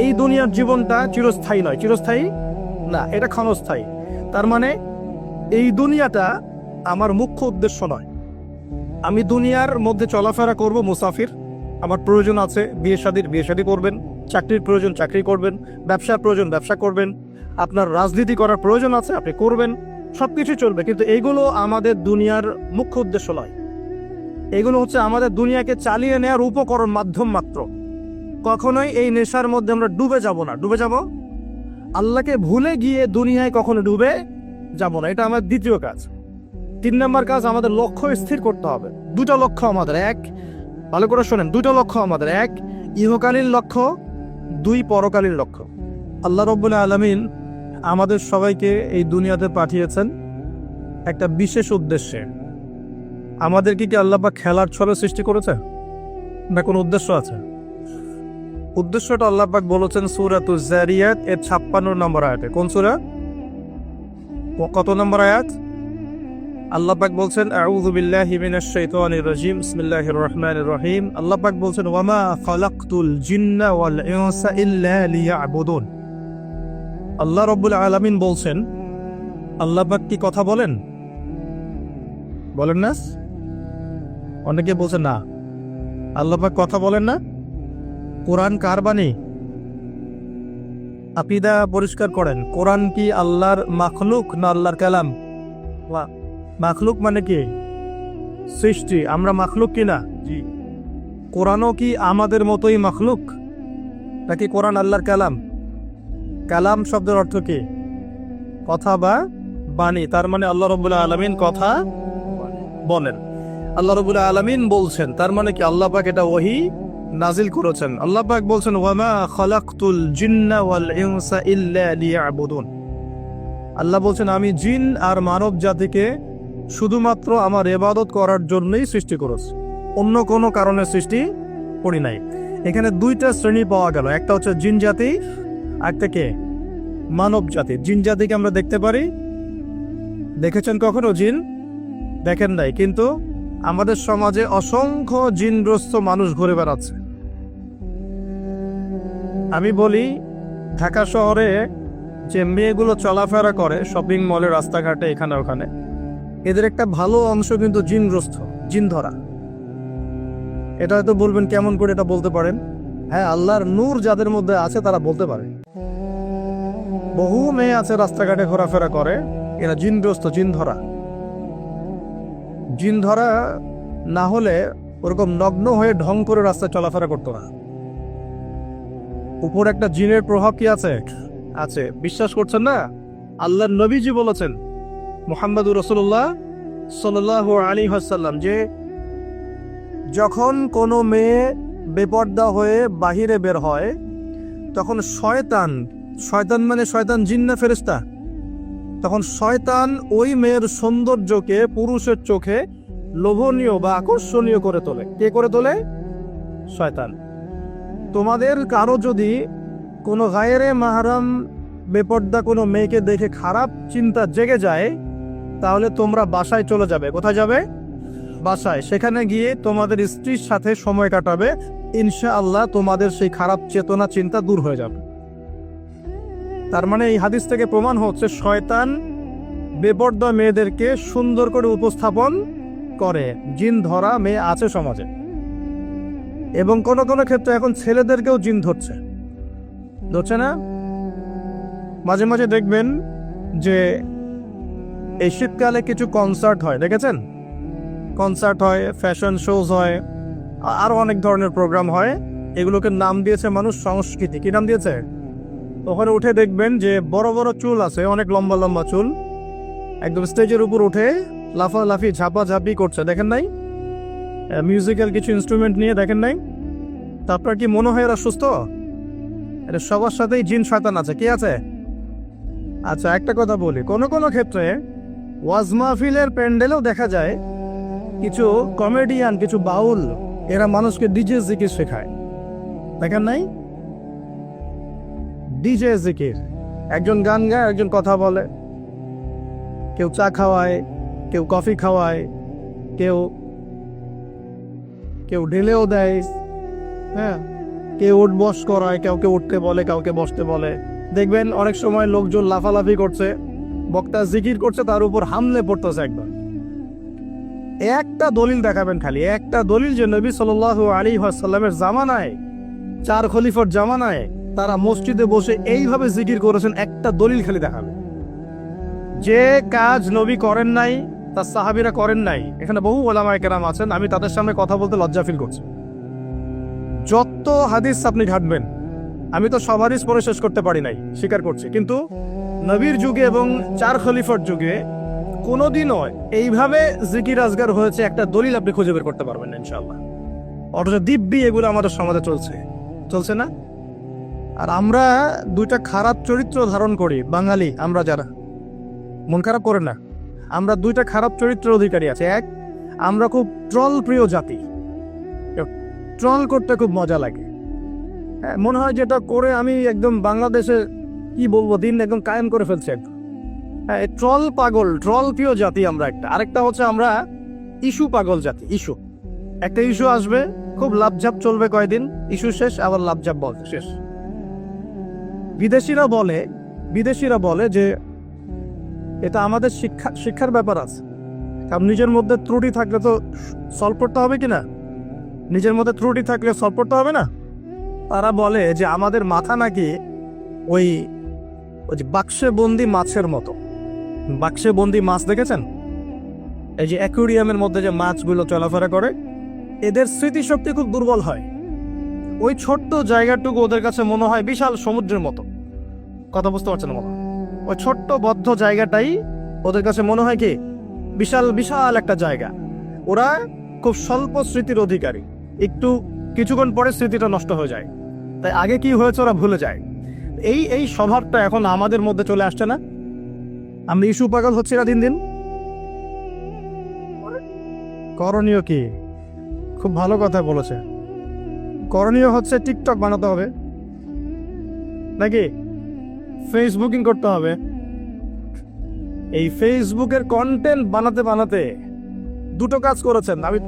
এই দুনিয়ার জীবনটা চিরস্থায়ী নয়, চিরস্থায়ী না, এটা ক্ষণস্থায়ী। তার মানে এই দুনিয়াটা আমার মুখ্য উদ্দেশ্য নয়। আমি দুনিয়ার মধ্যে চলাফেরা করব, মুসাফির। আমার প্রয়োজন আছে বিয়ে শাদী করবেন, চাকরির প্রয়োজন চাকরি করবেন, ব্যবসার প্রয়োজন ব্যবসা করবেন, আপনার রাজনীতি করার প্রয়োজন আছে আপনি করবেন, সবকিছু চলবে। কিন্তু এইগুলো আমাদের দুনিয়ার মুখ্য উদ্দেশ্য নয়। এগুলো হচ্ছে আমাদের দুনিয়াকে চালিয়ে নেওয়ার উপকরণ, মাধ্যম মাত্র। কখনোই এই নেশার মধ্যে আমরা ডুবে যাব না। ডুবে যাব আল্লাহকে ভুলে গিয়ে দুনিয়ায় কখনো ডুবে যাব না। এটা আমার দ্বিতীয় কাজ। 3 নম্বর কাজ, আমাদের লক্ষ্য স্থির করতে হবে। দুটো লক্ষ্য আমাদের, এক, ভালো করে শোনেন, দুটো লক্ষ্য আমাদের, এক ইহকালীন লক্ষ্য, 2 পরকালীন লক্ষ্য। আল্লাহ রাব্বুল আলামিন আমাদের সবাইকে এই দুনিয়াতে পাঠিয়েছেন একটা বিশেষ উদ্দেশ্যে। আমাদেরকে কি আল্লাহ পাক খেলার ছলে সৃষ্টি করেছে, না কোনো উদ্দেশ্য আছে? উদ্দেশ্যটা আল্লাহ পাক বলেছেন সূরাতুজ যারিয়াত এর 56 নম্বর আয়াতে। কোন সূরা, কত নম্বর আয়াত? আল্লাহ পাক বলছেন আউযু বিল্লাহি মিনাশ শাইতানির রাজিম, বিসমিল্লাহির রহমানির রহিম। আল্লাহ পাক বলছেন ওয়ামা খালাকতুল জিন্না ওয়াল ইনসা ইল্লা লিয়াবুদুন। আল্লাহ রাব্বুল আলামিন বলছেন, আল্লাহ পাক কি কথা বলেন? বলেন না? অনেকে বলছেন না, আল্লাহ পাক কথা বলেন না। কোরআন কার বাণী? আকিদা পরিষ্কার করেন। কোরআন কি আল্লাহর মাখলুক না আল্লাহর কালাম? মাখলুক মানে কি? সৃষ্টি। আমরা মাখলুক কিনা? জি। কোরআনও কি আমাদের মতোই মাখলুক, নাকি কোরআন আল্লাহর কালাম? কালাম শব্দের অর্থ কি? কথা বা বাণী। তার মানে আল্লাহ রাব্বুল আলামিন কথা বলেন, আল্লাহ রাব্বুল আলামিন বলছেন। তার মানে কি আল্লাহ পাক এটা ওহী নাজিল করেছেন। আল্লাহ পাক বলছেন ওয়ামা খালাকতুল জিন্না ওয়াল ইনসা ইল্লা লিয়াবুদুন। আল্লাহ বলছেন আমি জিন আর মানব জাতিকে শুধুমাত্র আমার ইবাদত করার জন্যই সৃষ্টি করেছি, অন্য কোনো কারণে সৃষ্টি করি নাই। এখানে 2টা শ্রেণী পাওয়া গেল, একটা হচ্ছে জিন জাতি, একটা কে? মানব জাতি। জিন জাতিকে আমরা দেখতে পারি, দেখেছেন কখনো জিন? দেখেন নাই। কিন্তু আমাদের সমাজে অসংখ্য জিনগ্রস্ত মানুষ ঘুরে বেড়াচ্ছে। আমি বলি, ঢাকা শহরে যে মেয়েগুলো চলাফেরা করে শপিং মলে, রাস্তাঘাটে, এখানে ওখানে, এদের একটা ভালো অংশ কিন্তু জিনগ্রস্ত, জিন ধরা। এটা হয়তো বলবেন কেমন করে এটা বলতে পারেন? হ্যাঁ, আল্লাহর নূর যাদের মধ্যে আছে তারা বলতে পারে। বহু মেয়ে আছে রাস্তাঘাটে ঘোরাফেরা করে, এরা জিনগ্রস্ত, জিন ধরা। জিন ধরা না হলে ওরকম নগ্ন হয়ে ঢং করে রাস্তায় চলাফেরা করতো না। উপর একটা জিনের প্রভাব কি আছে? আছে। বিশ্বাস করছেন না? আল্লাহর নবীজি বলেছেন, মুহাম্মদুর রাসূলুল্লাহ সাল্লাল্লাহু আলাইহি ওয়াসাল্লাম, যে যখন কোনো মেয়ে বেপর্দা হয়ে বাহিরে বের হয় তখন শয়তান মানে শয়তান জিন না ফেরেশতা? তখন শয়তান ওই মেয়ের সৌন্দর্যকে পুরুষের চোখে লোভনীয় বা আকর্ষণীয় করে তোলে। কে করে তোলে? শয়তান। তোমাদের কারো যদি কোনো গায়রে মাহরাম বেপর্দা কোনো মেয়েকে দেখে খারাপ চিন্তা জেগে যায়, তাহলে তোমরা বাসায় চলে যাবে। কোথায় যাবে? বাসায়। সেখানে গিয়ে তোমাদের স্ত্রীর সাথে সময় কাটাবে। ইনশাআল্লাহ তোমাদের সেই খারাপ চেতনা চিন্তা দূর হয়ে যাবে। তার মানে এই হাদিস থেকে প্রমাণ হচ্ছে শয়তান বেপর্দা মেয়েদেরকে সুন্দর করে উপস্থাপন করে। জিন ধরা মেয়ে আছে সমাজে, এবং কোন কোন ক্ষেত্রে এখন ছেলেদেরকেও জিন ধরছে না? মাঝে মাঝে দেখবেন যে এই শীতকালে কিছু কনসার্ট হয়, দেখেছেন? কনসার্ট হয়, ফ্যাশন শোজ হয়, আরো অনেক ধরনের প্রোগ্রাম হয়। এগুলোকে নাম দিয়েছে মানুষ সংস্কৃতি। কি নাম দিয়েছে? ওখানে উঠে দেখবেন যে বড় বড় চুল আছে, অনেক লম্বা লম্বা চুল, একদম স্টেজের উপর উঠে লাফালাফি ঝাপাঝাপি করছে। দেখেন নাই? মিউজিক্যাল কিছু ইনস্ট্রুমেন্ট নিয়ে, দেখেন নাই? তারপর কি মনে হয় এরা সুস্থ? এটা সবার সাথেই জিন শয়তান আছে। কি আছে? আচ্ছা, একটা কথা বলি, কোনো কোনো ক্ষেত্রে ওয়াজ মাহফিলের প্যান্ডেলেও দেখা যায় কিছু কমেডিয়ান, কিছু বাউল, এরা মানুষকে ডিজে জিকির শেখায়। দেখেন নাই? ডিজে জিকির, একজন গান গায়, একজন কথা বলে, কেউ চা খাওয়ায়, কেউ কফি খাওয়ায়, কেউ ঢেলেও দেয়, হ্যাঁ, কেউ উঠ বস করায়, কাউকে উঠতে বলে, কাউকে বসতে বলে। দেখবেন অনেক সময় লোকজন লাফালাফি করছে, বক্তা জিকির করছে, তার উপর হামলে পড়তেছে একদম। একটা দলিল দেখাবেন, খালি একটা দলিল যে নবী সাল্লাল্লাহু আলাইহি ওয়াসাল্লামের জামানায়, 4 খলিফার জামানায় তারা মসজিদে বসে এইভাবে জিকির করেছেন, একটা দলিল খালি দেখাবেন। যে কাজ নবী করেন নাই, তার সাহাবীরা করেন নাই। এখানে বহু ওলামায়ে কেরাম আছেন, আমি তাদের সামনে কথা বলতে লজ্জা ফিল করছি। যত হাদিস আপনি ঘাটবেন, আমি তো সব হাদিস পড়ে শেষ করতে পারি নাই, স্বীকার করছি, কিন্তু নবীর যুগে এবং 4 খলিফার যুগে কোনোদিনও এইভাবে জিকির আজগার হয়েছে একটা দলিল আপনি খুঁজে বের করতে পারবেন না ইনশাআল্লাহ। অথচ দিব্যি এগুলো আমাদের সমাজে চলছে না? আর আমরা দুইটা খারাপ চরিত্র ধারণ করি, বাঙালি আমরা যারা, মন খারাপ করে না, আমরা দুইটা খারাপ চরিত্রের অধিকারী আছে। এক, আমরা খুব ট্রল প্রিয় জাতি, ট্রল করতে খুব মজা লাগে। হ্যাঁ, মনে হয় যেটা করে আমি একদম বাংলাদেশে কি বলবো, দিন একদম কায়েম করে ফেলছে একদম। হ্যাঁ, ট্রল পাগল, ট্রল প্রিয় জাতি আমরা একটা। আরেকটা হচ্ছে আমরা ইস্যু পাগল জাতি। ইস্যু, একটা ইস্যু আসবে, খুব লাভঝাপ চলবে কয়দিন, ইস্যু শেষ, আবার লাভঝাপ বলতে শেষ। বিদেশিরা বলে যে এটা আমাদের শিক্ষার ব্যাপার আছে। কারণ নিজের মধ্যে ত্রুটি থাকলে তো সলভ করতে হবে কিনা, নিজের মধ্যে ত্রুটি থাকলে সলভ করতে হবে না। তারা বলে যে আমাদের মাথা নাকি ওই যে বাক্সে বন্দি মাছের মতো। বাক্সে বন্দি মাছ দেখেছেন? এই যে অ্যাকুরিয়ামের মধ্যে যে মাছগুলো চলাফেরা করে, এদের স্মৃতিশক্তি খুব দুর্বল হয়। ওই ছোট্ট জায়গাটুকু ওদের কাছে মনে হয় বিশাল সমুদ্রের মতো। কথা বুঝতে পারছেন না? ওই ছোট্ট বদ্ধ জায়গাটাই ওদের কাছে মনে হয় কি বিশাল বিশাল একটা জায়গা। ওরা খুব স্বল্প স্মৃতির অধিকারী, একটু কিছুক্ষণ পরে স্মৃতিটা নষ্ট হয়ে যায়, তাই আগে কি হয়েছে ওরা ভুলে যায়। এই স্বভাবটা এখন আমাদের মধ্যে চলে আসছে না? আমরা ইস্যু পাগল হচ্ছি না দিন দিন। করণীয় কি? খুব ভালো কথা বলেছে। করণীয় হচ্ছে টিকটক বানাতে হবে, নাকি ফেসবুকিং করতে হবে। এই ফেসবুকের কন্টেন্ট বানাতে বানাতে দুটো কাজ করেছেন, আমি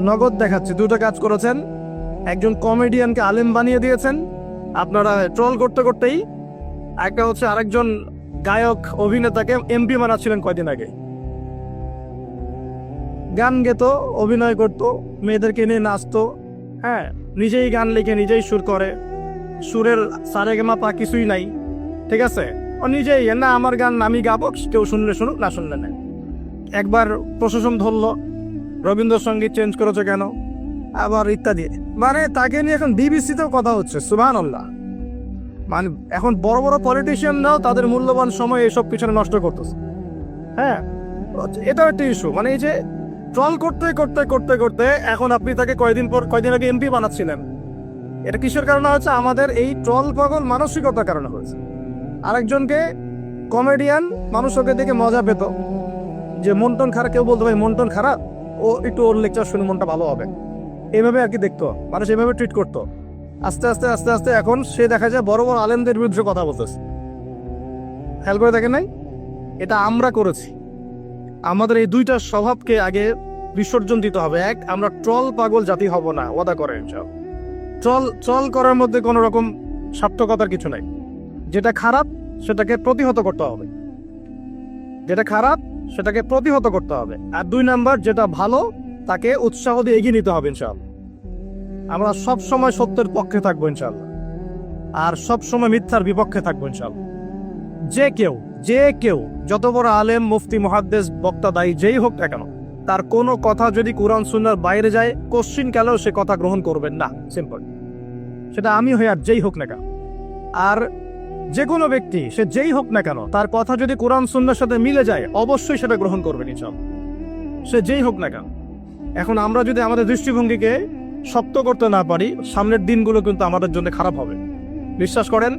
নগদ দেখাচ্ছি। দুটো কাজ করেছেন। একজন কমেডিয়ানকে আলেম বানিয়ে দিয়েছেন আপনারা ট্রল করতে করতেই। একটা হচ্ছে আরেকজন গায়ক অভিনেতাকে এমপি বানাচ্ছিলেন কয়দিন আগে। গান গেত, অভিনয় করত, মেয়েদেরকে নিয়ে নাচতো। হ্যাঁ, নিজেই গান লিখে নিজেই সুর করে, সুরের সারেগামা পা কিছুই নাই, ঠিক আছে। ও নিজেই না, আমার গান আমি গাবো, কেউ শুনলে শুনুক, না শুনলে না। একবার প্রশাসন ধরলো, রবীন্দ্রসঙ্গীত চেঞ্জ করেছে কেন, আবার ইত্যাদি। মানে তাকে নিয়ে এখন বিবিসিতেও কথা হচ্ছে। সুবহানাল্লাহ। মানে এখন বড় বড় পলিটিশিয়ানরাও তাদের মূল্যবান সময় এসব পিছনে নষ্ট করতেছে। হ্যাঁ, এটাও একটা ইস্যু। মানে এই যে ট্রল করতে করতে করতে করতে এখন আপনি তাকে কয়দিন আগে এমপি বানাচ্ছিলেন। এটা কিসের কারণে হচ্ছে? আমাদের এই ট্রল পাগল মানসিকতার কারণে হয়েছে। আরেকজনকে কমেডিয়ান, মানুষ ওকে দেখে মজা পেত, যে মন টন খারাপ, কেউ বলতো ভাই মন টন খারাপ, ও একটু ওর লেকচার শুনে মনটা ভালো হবে, এইভাবে আর কি দেখতো মানুষ, এইভাবে ট্রিট করতো। আস্তে আস্তে আস্তে আস্তে এখন সে দেখা যায় বড় বড় আলেমদের বিরুদ্ধে কথা বলতেছে। খেয়াল করে দেখেন নাই? এটা আমরা করেছি। আমাদের এই দুইটা স্বভাবকে আগে বিসর্জন দিতে হবে। এক, আমরা ট্রল পাগল জাতি হব না, ওয়াদা করেন। ট্রল করার মধ্যে কোনো রকম সার্থকতার কিছু নাই। যেটা খারাপ সেটাকে প্রতিহত করতে হবে, যেটা খারাপ সেটাকে প্রতিহত করতে হবে। আর 2 নাম্বার, যেটা ভালো তাকে উৎসাহ দিয়ে এগিয়ে নিতে হবে ইনশাআল্লাহ। আমরা সব সময় সত্যের পক্ষে থাকবো ইনশাআল্লাহ, আর সব সময় মিথ্যার বিপক্ষে থাকবো ইনশাআল্লাহ। যে কেউ যত বড় আলেম, মুফতি, মুহাদ্দিস, বক্তা, দায়ী যেই হোক না কেন, তার কোনো কথা যদি কোরআন সুন্নাহর বাইরে যায়, কোশ্চিন কালেও সে কথা গ্রহণ করবেন না। সিম্পল। সেটা আমি হই আর যেই হোক না কেন। আর যে কোনো ব্যক্তি, সে যেই হোক না কেন, তার কথা যদি কোরআন সুন্নাহর সাথে মিলে যায়, অবশ্যই সেটা গ্রহণ করবেন ইনশাআল্লাহ, সে যেই হোক না কেন। এখন আমরা যদি আমাদের দৃষ্টিভঙ্গিকে শক্ত করতে না পারি, সামনের দিনগুলো কিন্তু আমাদের জন্য খারাপ হবে। বিশ্বাস করেন,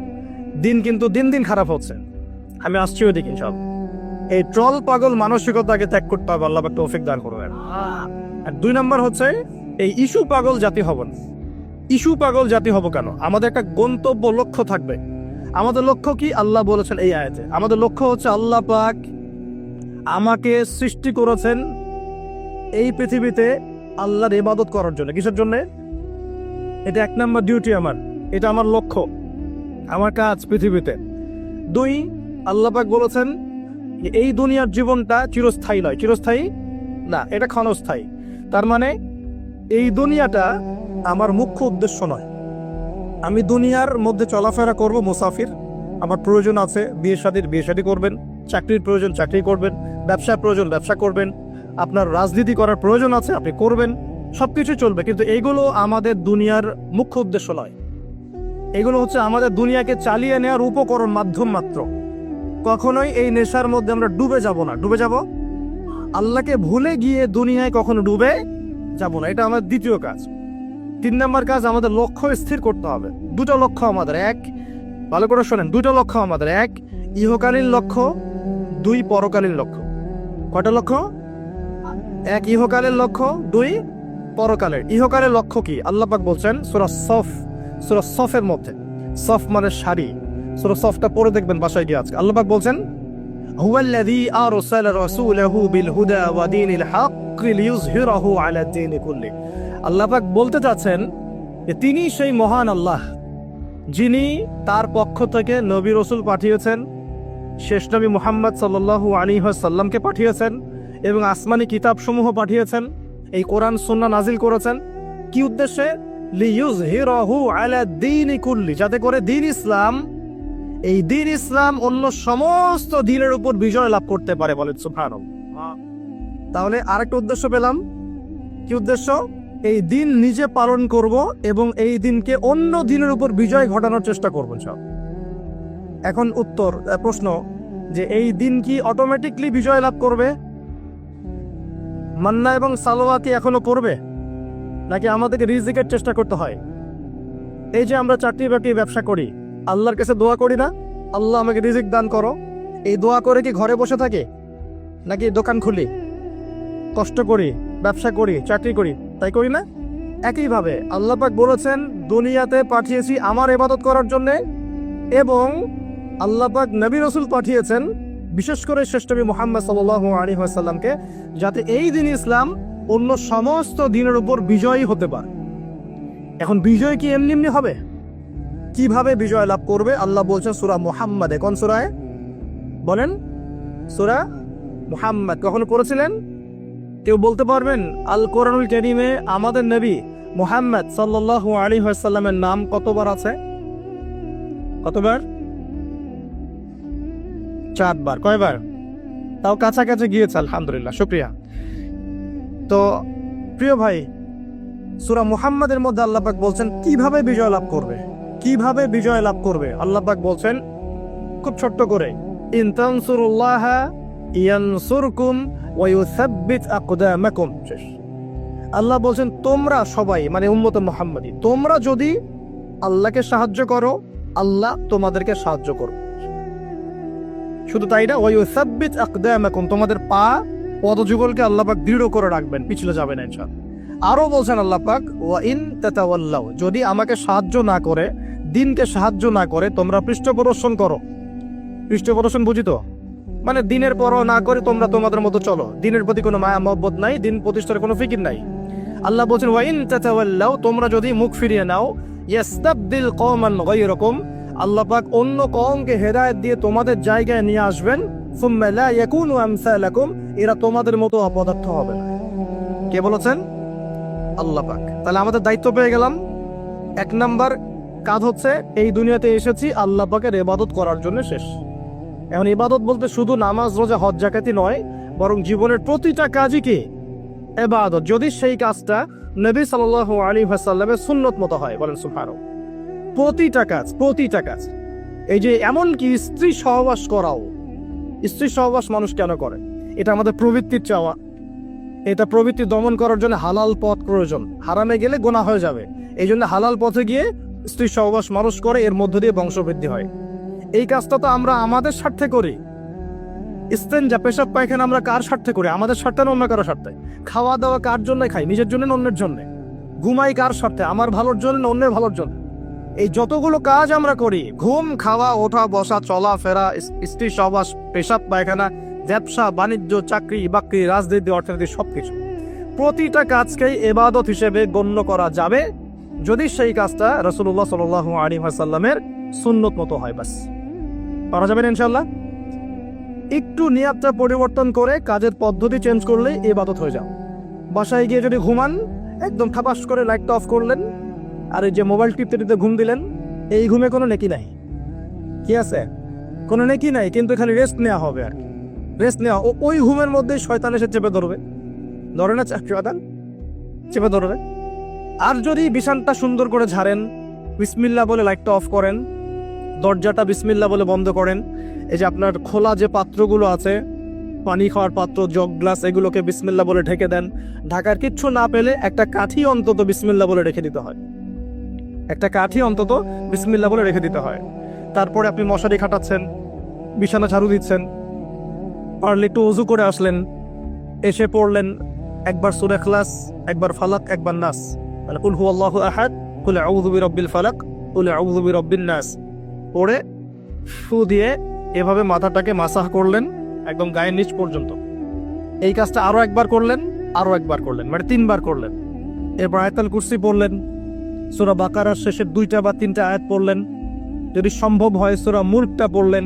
দিন কিন্তু দিন দিন খারাপ হচ্ছে। আমি আসছি ওইদিকে ইনশাআল্লাহ। এই ট্রল পাগল মানসিকতাকে ত্যাগ করতে হবে, আল্লাহ একটা তৌফিক দান করবেন। আর 2 নাম্বার হচ্ছে এই ইস্যু পাগল জাতি হব না। ইস্যু পাগল জাতি হব কেন? আমাদের একটা গন্তব্য, লক্ষ্য থাকবে। আমাদের লক্ষ্য কি? আল্লাহ বলেছেন এই আয়াতে, আমাদের লক্ষ্য হচ্ছে আল্লাহ পাক আমাকে সৃষ্টি করেছেন এই পৃথিবীতে আল্লাহর ইবাদত করার জন্য। কিসের জন্য? এটা 1 নম্বর ডিউটি আমার, এটা আমার লক্ষ্য, আমার কাজ পৃথিবীতে। 2, আল্লাহ পাক বলেছেন যে এই দুনিয়ার জীবনটা চিরস্থায়ী নয়, চিরস্থায়ী না, এটা ক্ষণস্থায়ী। তার মানে এই দুনিয়াটা আমার মুখ্য উদ্দেশ্য নয়। আমি দুনিয়ার মধ্যে চলাফেরা করব মুসাফির, আমার প্রয়োজন আছে বিয়ে শাদী করবেন, চাকরির প্রয়োজন চাকরি করবেন, ব্যবসার প্রয়োজন ব্যবসা করবেন, আপনার রাজনীতি করার প্রয়োজন আছে আপনি করবেন, সব কিছু চলবে, কিন্তু এইগুলো আমাদের দুনিয়ার মুখ্য উদ্দেশ্য নয়। এগুলো হচ্ছে আমাদের দুনিয়াকে চালিয়ে নেওয়ার উপকরণ, মাধ্যম মাত্র। কখনোই এই নেশার মধ্যে আমরা ডুবে যাব না। ডুবে যাব, আল্লাহকে ভুলে গিয়ে দুনিয়ায় কখনো ডুবে যাব না। এটা আমার দ্বিতীয় কাজ। 3 নম্বর কাজ, আমাদের লক্ষ্য স্থির করতে হবে। 2টা লক্ষ্য আমাদের, 1, ভালো করে শোনেন, 2টা লক্ষ্য আমাদের, 1 ইহকালীন লক্ষ্য, 2 পরকালীন লক্ষ্য। কয়টা লক্ষ্য? 1 ইহকালের লক্ষ্য, 2 পরকালের। ইহকালের লক্ষ্য কি? আল্লাহ পাক বলছেন সূরা সফের মধ্যে, সফ মানে শাড়ি, সূরা সফটা পড়ে দেখবেন বাসায় গিয়ে আজকে। আল্লাহ পাক বলছেন হুয়াল্লাযী আরসালা রাসূলাহু বিল হুদা ওয়া দীনিল হক লিইয়ুযহিরাহু আলা দ্বীনি কুল্লি। আল্লাহ পাক বলতে চাচ্ছেন যে তিনি সেই মহান আল্লাহ যিনি তার পক্ষ থেকে নবী রাসূল পাঠিয়েছেন, শেষ নবী মুহাম্মদ সাল্লাল্লাহু আলাইহি ওয়াসাল্লামকে পাঠিয়েছেন এবং আসমানি কিতাবসমূহ পাঠিয়েছেন, এই কোরআন সুন্নাহ নাজিল করেছেন। কি উদ্দেশ্যে? লিইয়ুযহিরাহু আলা দ্বীনি কুল্লি, যাতে করে দ্বীন ইসলাম, এই দ্বীন ইসলাম অন্য সমস্ত দ্বীনের উপর বিজয় লাভ করতে পারে। বলেন সুবহানাল্লাহ। তাহলে আরেকটা উদ্দেশ্য পেলাম। কি উদ্দেশ্য? এই দিন নিজে পালন করব এবং এই দিনকে অন্য দিনের উপর বিজয় ঘটানোর চেষ্টা করব। এখন উত্তর, প্রশ্ন যে এই দিন কি অটোমেটিকলি বিজয় লাভ করবে? মান্না এবং সালোয়া কি এখনো করবে, নাকি আমাদেরকে রিজিকের চেষ্টা করতে হয়? এই যে আমরা চাকরি বাকরি ব্যবসা করি, আল্লাহর কাছে দোয়া করি না, আল্লাহ আমাকে রিজিক দান করো, এই দোয়া করে কি ঘরে বসে থাকে, নাকি দোকান খুলি, কষ্ট করি, ব্যবসা করি, চাকরি করি, তাই করি না? একইভাবে আল্লাহ পাক বলেছেন দুনিয়াতে পাঠিয়েছি আমার ইবাদত করার জন্যে, এবং আল্লাহ পাক নবী রাসূল পাঠিয়েছেন বিশেষ করে শেষ নবী মুহাম্মদ সাল্লাল্লাহু আলাইহি ওয়াসাল্লামকে, যাতে এই দিন ইসলাম অন্য সমস্ত দিনের উপর বিজয়ী হতে পারে। এখন বিজয় কি এমনি এমনি হবে? কিভাবে বিজয় লাভ করবে? আল্লাহ বলছেন সূরা মুহাম্মাদে। কোন সূরায় বলেন? সূরা মুহাম্মাদ। কখনো পড়েছিলেন? কেউ বলতে পারবেন আল কোরআনুল কারীমে আমাদের নবী মুহাম্মদ সাল্লাল্লাহু আলাইহি ওয়াসাল্লামের নাম কতবার আছে? কতবার? 4 বার। কয়বার? তাও কাছাকাছি গিয়েছে, আলহামদুলিল্লাহ, শুকরিয়া। তো প্রিয় ভাই, সূরা মুহাম্মাদের মধ্যে আল্লাহ পাক বলছেন কিভাবে বিজয় লাভ করবে, কিভাবে বিজয় লাভ করবে। আল্লাহ পাক বলছেন খুব ছোট্ট করে, ইন তানসুরুল্লাহা ইয়ানসুরকুম ওয়া ইউসাব্বিত আকদামাকুম। আল্লাহ বলছেন তোমরা সবাই, মানে উম্মত মুহাম্মাদী, তোমরা যদি আল্লাহকে সাহায্য করো, আল্লাহ তোমাদেরকে সাহায্য করবে। শুধু তাই না, ওয়া ইউসাব্বিত আকদামাকুম, তোমাদের পা পদযুগলকে আল্লাহ পাক দৃঢ় করে রাখবেন, পিছলে যাবে না ইনশাআল্লাহ। আরো বলছেন আল্লাহ পাক ওয়া ইন তাতাওয়াল্লাউ, যদি আমাকে সাহায্য না করে, দিনকে সাহায্য না করে তোমরা পৃষ্ঠপ্রদর্শন করো। পৃষ্ঠপ্রদর্শন বুঝি তো, মানে দিনের পরও না করে তোমরা তোমাদের মতো চলো, দিনের প্রতি কোনো মায়া মহব্বত নাই, দিন প্রতিষ্ঠার কোনো ফিকির নাই। আল্লাহ বলছেন ওয়া ইন তাতাওয়াল্লাউ, তোমরা যদি মুখ ফিরিয়ে নাও, ইয়াস্তাবদিল কওমান গায়রাকুম, আল্লাহ পাক অন্য কওমকে হেদায়েত দিয়ে তোমাদের জায়গায় নিয়ে আসবেন, সুম্মা লা ইয়াকুনু আমসালাকুম, এরা তোমাদের মতো অপদার্থ হবে না। কে বলেছেন? আল্লাহ পাক। তাহলে আমাদের দায়িত্ব পেয়ে গেলাম। 1 নাম্বার কাজ হচ্ছে এই দুনিয়াতে এসেছি আল্লাহ পাকের ইবাদত করার জন্য, শেষ। এখন ইবাদত বলতে শুধু নামাজ রোজা হজ জাকাতি নয়, বরং জীবনের প্রতিটা কাজই কি ইবাদত, যদি সেই কাজটা নবী সাল্লাল্লাহু আলাইহি ওয়াসাল্লামের সুন্নত মতো হয়। বলেন সুবহানাল্লাহ। প্রতিটা কাজ। এই যে এমনকি স্ত্রী সহবাস করাও, স্ত্রী সহবাস মানুষ কেন করে? এটা আমাদের প্রবৃত্তির চাওয়া, এটা প্রবৃত্তি দমন করার জন্য হালাল পথ প্রয়োজন, হারামে গেলে গুনাহ হয়ে যাবে, এই জন্য হালাল পথে গিয়ে স্ত্রী সহবাস মানুষ করে, এর মধ্য দিয়ে বংশবৃদ্ধি হয়। এই কাজটা তো আমরা আমাদের স্বার্থে করি। ইস্তেনজা, পেশাব পায়খানা আমরা কার স্বার্থে করি? আমাদের স্বার্থে না অন্য কারো স্বার্থে? খাওয়া দাওয়া কার জন্য খাই? নিজের জন্য না অন্যের জন্য? ঘুমাই কার স্বার্থে? আমার ভালোর জন্য না অন্যের ভালোর জন্য? এই যতগুলো কাজ আমরা করি, ঘুম, খাওয়া, ওঠা, বসা, চলা ফেরা, স্ত্রী সহবাস, পেশাব পায়খানা, ব্যবসা বাণিজ্য, চাকরি বাকরি, রাজনীতি, অর্থনীতি, সবকিছু, প্রতিটা কাজকেই ইবাদত হিসেবে গণ্য করা যাবে যদি সেই কাজটা রাসূলুল্লাহ সাল্লাল্লাহু আলাইহি ওয়াসাল্লামের সুন্নত মতো হয়। বাস পারা যাবে না ইনশাআল্লাহ। একটু নিয়াতটা পরিবর্তন করে কাজের পদ্ধতি চেঞ্জ করলেই ইবাদত হয়ে যাও। বাসায় গিয়ে যদি ঘুমান, একদম খাপাস করে লাইটটা অফ করলেন আর এই যে মোবাইল টিপতে টিপতে ঘুম দিলেন, এই ঘুমে কোনো নেকি নাই। কি আছে? কোনো নেকি নাই, কিন্তু এখানে রেস্ট নেওয়া হবে। আর রেস্ট নেওয়া, ওই ঘুমের মধ্যে শয়তান এসে চেপে ধরবে, ধরে না শয়তান চেপে ধরবে। আর যদি বিছানটা সুন্দর করে ঝাড়েন, বিসমিল্লাহ বলে লাইটটা অফ করেন, দরজাটা বিসমিল্লাহ বলে বন্ধ করেন, এই যে আপনার খোলা যে পাত্রগুলো আছে, পানি খাওয়ার পাত্র, জগ, গ্লাস, এগুলোকে বিসমিল্লাহ বলে ঢেকে দেন। ঢাকার কিচ্ছু না পেলে একটা কাঠি অন্তত বিসমিল্লাহ বলে রেখে দিতে হয়। একটা কাঠি অন্তত বিসমিল্লাহ বলে রেখে দিতে হয়। তারপরে আপনি মশারি খাটাচ্ছেন, বিছানা ঝাড়ু দিচ্ছেন, পারলে একটু ওযু করে আসলেন, এসে পড়লেন একবার সূরা ইখলাস, একবার ফালাক, একবার নাস, মানে কুল হুয়াল্লাহু আহাদ, কুল আউযু বিরাব্বিল ফালাক, কুল আউযু বিরাব্বিন নাস পড়ে ফু দিয়ে এভাবে মাথাটাকে মাসাহ করলেন একদম গায়ের নিচ পর্যন্ত। এই কাজটা আরো একবার করলেন, আরো একবার করলেন, মানে 3 বার করলেন। এরপর আয়াতুল কুরসি পড়লেন, সূরা বাকারার শেষের 2টা বা 3টা আয়াত পড়লেন, যদি সম্ভব হয় সূরা মুলকটা পড়লেন।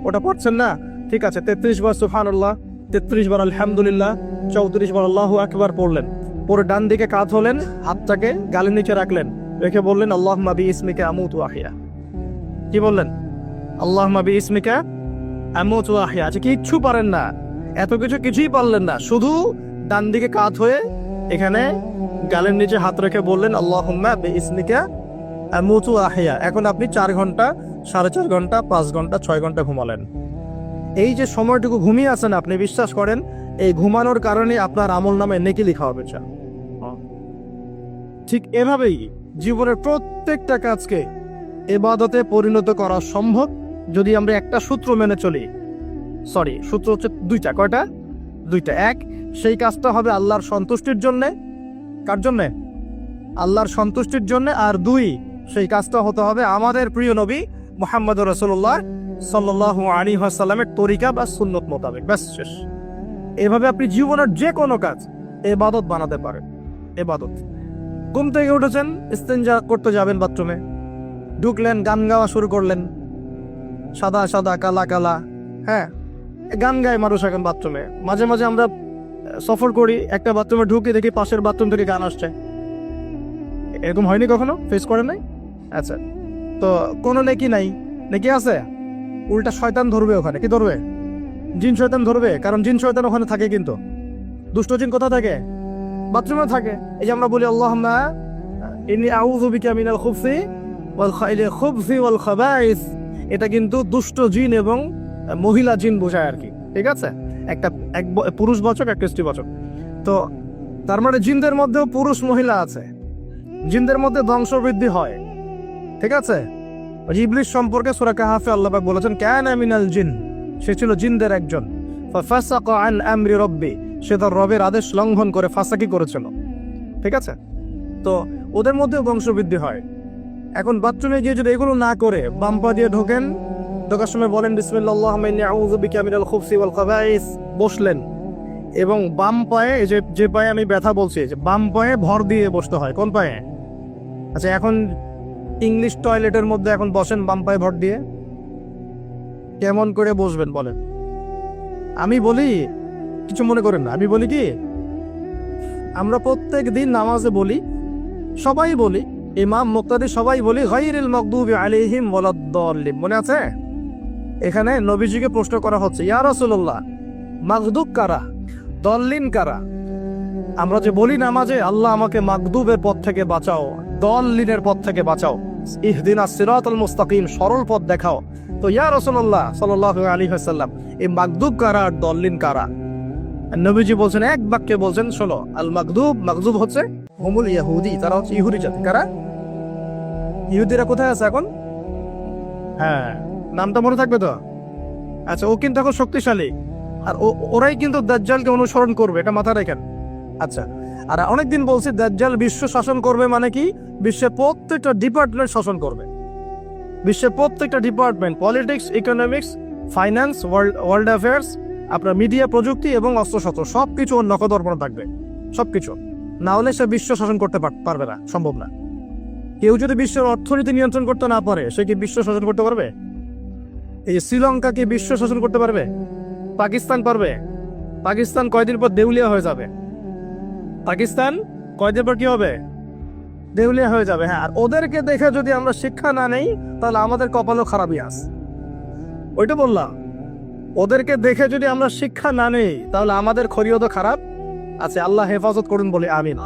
ওটা পড়ছেন না, ঠিক আছে, 33 বার সুবহানাল্লাহ, 33 বার আলহামদুলিল্লাহ, 34 বার আল্লাহু আকবার পড়লেন। পরে ডান দিকে কাত হলেন, হাতটাকে গালের নিচে রাখলেন, রেখে বললেন আল্লাহুম্মা বিইসমিকা আমুতু ওয়া আহইয়া। কি বললেন? আল্লাহুম্মা বিইসমিকা আমুতু ওয়া আহইয়া। আচ্ছা, কিচ্ছু পারেন না, এত কিছু কিছুই পারলেন না, শুধু ডান দিকে কাত হয়ে এখানে গালের নিচে হাত রেখে বললেন আল্লাহুম্মা বিইসমিকা আমুতু ওয়া আহইয়া। এখন আপনি 4 ঘন্টা, 4.5 ঘন্টা, 5 ঘন্টা, 6 ঘন্টা ঘুমালেন। এই যে সময়টুকু ঘুমিয়ে আছেন, আপনি বিশ্বাস করেন এই ঘুমানোর কারণে আপনার আমল নামে নেকি লেখা হবে। ঠিক এভাবেই জীবনের প্রত্যেকটা কাজকে ইবাদতে পরিণত করা সম্ভব যদি আমরা একটা সূত্র মেনে চলি। সূত্র হচ্ছে 2টা। কয়টা? 2টা। 1, সেই কাজটা হবে আল্লাহর সন্তুষ্টির জন্যে। কার জন্যে? আল্লাহর সন্তুষ্টির জন্যে। আর 2, সেই কাজটা হতে হবে আমাদের প্রিয় নবী মুহাম্মদুর রাসূলুল্লাহ সাল্লাল্লাহু আলাইহি ওয়াসাল্লামের তরিকা বা সুন্নত মোতাবেক। ব্যাস, শেষ। এভাবে আপনি জীবনের যে কোনো কাজ ইবাদত বানাতে পারেন। ইবাদত। ঘুম থেকে উঠেছেন, ইস্তেঞ্জা করতে যাবেন, বাথরুমে ঢুকলেন, গান গাওয়া শুরু করলেন, সাদা সাদা কালা কালা, হ্যাঁ, গান গায় মানুষ এখন বাথরুমে। মাঝে মাঝে আমরা সফর করি, একটা বাথরুমে ঢুকে দেখি পাশের বাথরুম থেকে গান আসছে। এরকম হয়নি কখনো? ফেস করেন নাই? আচ্ছা, তো কোনো নেকি নাই? নেকি আছে? উল্টা শয়তান ধরবে ওখানে। কি ধরবে? জিন শয়তান ধরবে, কারণ জিন শয়তান ওখানে থাকে। কিন্তু দুষ্ট জিন কোথা থাকে? বাথরুমে থাকে। এই যে আমরা বলি আল্লাহুম্মা ইন্নী আউযু বিকা মিনাল খুবসি ওয়াল খাবাইস, এটা কিন্তু দুষ্ট জিন এবং মহিলা জিন বোঝায় আর কি। ঠিক আছে, এক পুরুষ বাচক, একটা স্ত্রী বাচক। তো তার মানে জিনদের মধ্যেও পুরুষ মহিলা আছে, জিনদের মধ্যে বংশবৃদ্ধি হয়। ঠিক আছে, ইবলিস সম্পর্কে সূরা কাহফে আল্লাহ পাক বলেছেন কানা মিনাল জিন, সে ছিল জিনদের একজন। ফাসাকা আন আমরি রাব্বি, সে তার রবের আদেশ লঙ্ঘন করে ফাসাকি করেছিল। ঠিক আছে, তো ওদের মধ্যেও বংশবৃদ্ধি হয়। এখন বাথরুমে গিয়ে যদি এগুলো না করে বাম পা দিয়ে ঢোকেন, ঢোকার সময় বলেন বিসমিল্লাহ আল্লাহুম্মা ইন্নী আউযু বিকা মিনাল খুবসি ওয়াল খাবাইস, বসলেন, এবং বাম পায়ে, যে পায়ে আমি ব্যথা বলছি, যে বাম পায়ে ভর দিয়ে বসতে হয়। কোন পায়ে? আচ্ছা, এখন ইংলিশ টয়লেটের মধ্যে এখন বসেন বাম পায়ে ভর দিয়ে, কেমন করে বসবেন বলেন? আমি বলি, কিছু মনে করেন না, আমি বলি কি, আমরা প্রত্যেক দিন নামাজে বলি, সবাই বলি, ইমাম মুক্তাদি সবাই বলি গায়রিল মাগদুবি আলাইহিম ওয়ালাদ-দাল্লিন। মনে আছে? এখানে নবীজিকে প্রশ্ন করা হচ্ছে, ইয়া রাসূলুল্লাহ, মাগদুব কারা, দল্লিন কারা? আমরা যে বলি নামাজে আল্লাহ আমাকে মাগদুবের পথ থেকে বাঁচাও, দল্লিনের পথ থেকে বাঁচাও, ইহদিনাস সিরাতাল মুস্তাকিম, সরল পথ দেখাও। তো ইয়া রাসূলুল্লাহ সাল্লাল্লাহু আলাইহি ওয়াসাল্লাম, এই মাগদুব কারা আর দল্লিন কারা? নবীজি বলছেন, এক বাক্যে বলছেন, শোনো, আল মাগদুব হচ্ছে হুমুল ইহুদি, তারা হচ্ছে ইহুদি জাতি। কারা? ইহুদিরা কোথায় আছে এখন? হ্যাঁ, নামটা মনে থাকবে তো? আচ্ছা, ও কিন্তু এখন শক্তিশালী, আর ওরাই কিন্তু দাজ্জালকে অনুসরণ করবে, এটা মাথায় রাখেন। আচ্ছা, আর অনেকদিন বলছি দাজ্জাল বিশ্ব শাসন করবে, মানে কি, বিশ্বের প্রত্যেকটা ডিপার্টমেন্ট শাসন করবে। বিশ্বের প্রত্যেকটা department, politics, economics, finance, world affairs, আপনার মিডিয়া, প্রযুক্তি এবং অস্ত্রশস্ত্র, সবকিছু ওর নখদর্পণে থাকবে। সবকিছু না হলে সে বিশ্ব শাসন করতে পারবে না, সম্ভব না। কেউ যদি বিশ্বের অর্থনীতি নিয়ন্ত্রণ করতে না পারে, সে কি বিশ্ব শাসন করতে পারবে? এই যে শ্রীলঙ্কা কি বিশ্ব শাসন করতে পারবে? পাকিস্তান পারবে? পাকিস্তান কয়দিন পর দেউলিয়া হয়ে যাবে। পাকিস্তান কয়দিন পর কি হবে? দেউলিয়া হয়ে যাবে। হ্যাঁ, আর ওদেরকে দেখে যদি আমরা শিক্ষা না নেই, তাহলে আমাদের কপালও খারাপই আছে। ওইটা বললাম, ওদেরকে দেখে যদি আমরা শিক্ষা না নেই, তাহলে আমাদের খরিয়ত খারাপ আছে। আল্লাহ হেফাজত করুন বলে আমিন।